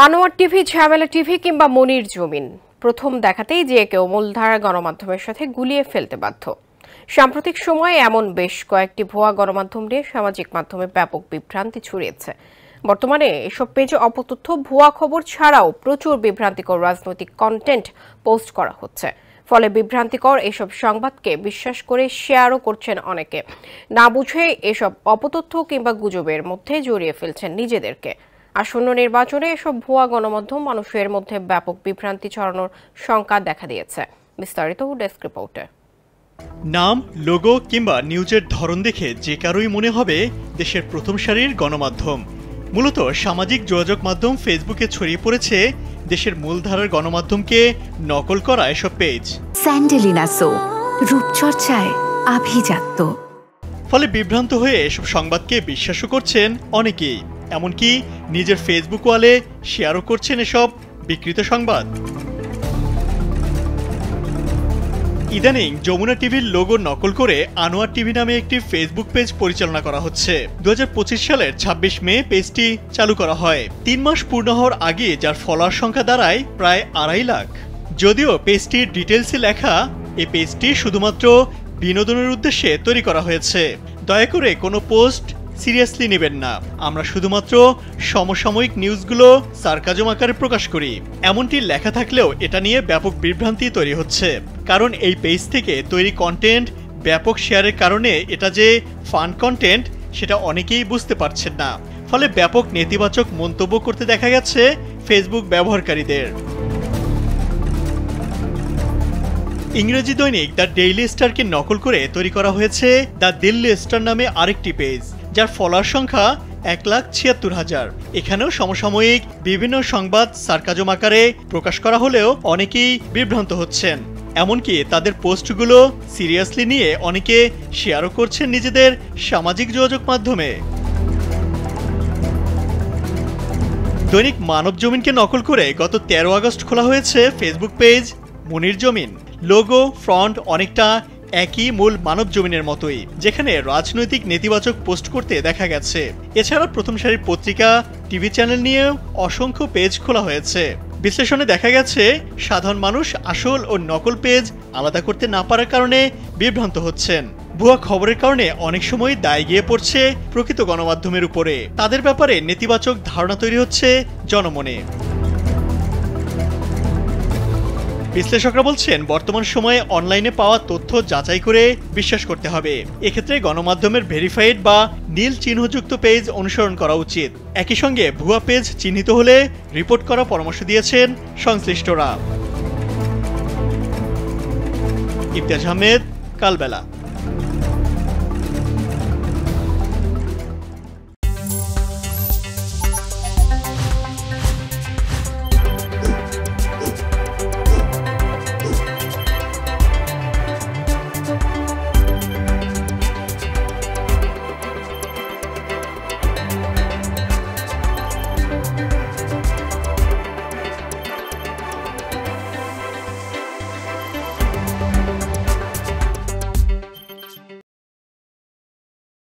Anwar TV, ঝামেলা TV কিংবা মনির জমিন প্রথম দেখাতেই যে কেউ মূলধারা গণমাধ্যমের সাথে গুলিয়ে ফেলতে বাধ্য। সাম্প্রতিক সময়ে এমন বেশ কয়েকটি ভুয়া গণমাধ্যম নিয়ে সামাজিক মাধ্যমে ব্যাপক বিভ্রান্তি ছড়িয়েছে। বর্তমানে এসব পেজে অপতথ্য, ভুয়া খবর ছাড়াও প্রচুর বিভ্রান্তিকর রাজনৈতিক কন্টেন্ট পোস্ট করা হচ্ছে। ফলে বিভ্রান্তিকর এসব সংবাদকে বিশ্বাস করে শেয়ারও করছেন অনেকে। না বুঝে এসব অপতথ্য কিংবা গুজবের মধ্যে জড়িয়ে ফেলছেন নিজেদেরকে। আসন্ন নির্বাচনে এসব ভুয়া গণমাধ্যম মানুষের মধ্যে ব্যাপক বিভ্রান্তি ছড়ানোর শঙ্কা দেখা দিয়েছে। বিস্তারিত ডেস্ক রিপোর্টে। নাম, লোগো কিংবা নিউজের ধরন দেখে যে কারোই মনে হবে দেশের প্রথম সারির গণমাধ্যম। মূলত সামাজিক যোগাযোগ মাধ্যম ফেসবুকে ছড়িয়ে পড়েছে দেশের মূলধারার গণমাধ্যমকে নকল করা এসব পেজ। স্যান্ডেলিনা সো, রূপচর্চায় আভিজাত্য। ফলে বিভ্রান্ত হয়ে এসব সংবাদকে বিশ্বাসও করছেন অনেকেই, এমনকি নিজের ফেসবুক ওয়ালে শেয়ারও করছেন এসব বিকৃত সংবাদ। ইদানিং যমুনা টিভির লোগো নকল করে আনোয়ার টিভি নামে একটি ফেসবুক পেজ পরিচালনা করা হচ্ছে। 2025 সালের 26 মে পেজটি চালু করা হয়। 3 মাস পূর্ণ হওয়ার আগে যার ফলোয়ার সংখ্যা দাঁড়ায় প্রায় 2.5 লাখ। যদিও পেজটির ডিটেলসে লেখা, এই পেজটি শুধুমাত্র বিনোদনের উদ্দেশ্যে তৈরি করা হয়েছে। দয়া করে কোনো পোস্ট সিরিয়াসলি নেবেন না, আমরা শুধুমাত্র সমসাময়িক নিউজগুলো সার্কাজম আকারে প্রকাশ করি। এমনটি লেখা থাকলেও এটা নিয়ে ব্যাপক বিভ্রান্তি তৈরি হচ্ছে, কারণ এই পেজ থেকে তৈরি কন্টেন্ট ব্যাপক শেয়ারের কারণে এটা যে ফান কন্টেন্ট সেটা অনেকেই বুঝতে পারছেন না। ফলে ব্যাপক নেতিবাচক মন্তব্য করতে দেখা গেছে ফেসবুক ব্যবহারকারীদের। ইংরেজি দৈনিক দ্য ডেইলি স্টারকে নকল করে তৈরি করা হয়েছে দ্য দিল্লি স্টার নামে আরেকটি পেজ, যার ফলোয়ার সংখ্যা 1,76,000। এখানেও সমসাময়িক বিভিন্ন সংবাদ সার্কাজম আকারে প্রকাশ করা হলেও অনেকেই বিভ্রান্ত হচ্ছেন। এমনকি তাদের পোস্টগুলো সিরিয়াসলি নিয়ে অনেকে শেয়ারও করছেন নিজেদের সামাজিক যোগাযোগ মাধ্যমে। দৈনিক মানব জমিনকে নকল করে গত 13 আগস্ট খোলা হয়েছে ফেসবুক পেজ মনির জমিন। লোগো, ফ্রন্ট অনেকটা একই মূল মানব জমিনের মতোই, যেখানে রাজনৈতিক নেতিবাচক পোস্ট করতে দেখা গেছে। এছাড়া প্রথম সারির পত্রিকা, টিভি চ্যানেল নিয়েও অসংখ্য পেজ খোলা হয়েছে। বিশ্লেষণে দেখা গেছে সাধারণ মানুষ আসল ও নকল পেজ আলাদা করতে না পারার কারণে বিভ্রান্ত হচ্ছেন। ভুয়া খবরের কারণে অনেক সময় দায় গিয়ে পড়ছে প্রকৃত গণমাধ্যমের উপরে। তাদের ব্যাপারে নেতিবাচক ধারণা তৈরি হচ্ছে জনমনে। বিশ্লেষকরা বলছেন, বর্তমান সময়ে অনলাইনে পাওয়া তথ্য যাচাই করে বিশ্বাস করতে হবে। এক্ষেত্রে গণমাধ্যমের ভেরিফাইড বা নীল চিহ্নযুক্ত পেজ অনুসরণ করা উচিত। একই সঙ্গে ভুয়া পেজ চিহ্নিত হলে রিপোর্ট করার পরামর্শ দিয়েছেন সংশ্লিষ্টরা। ইমতিয়াজ আহমেদ, কালবেলা।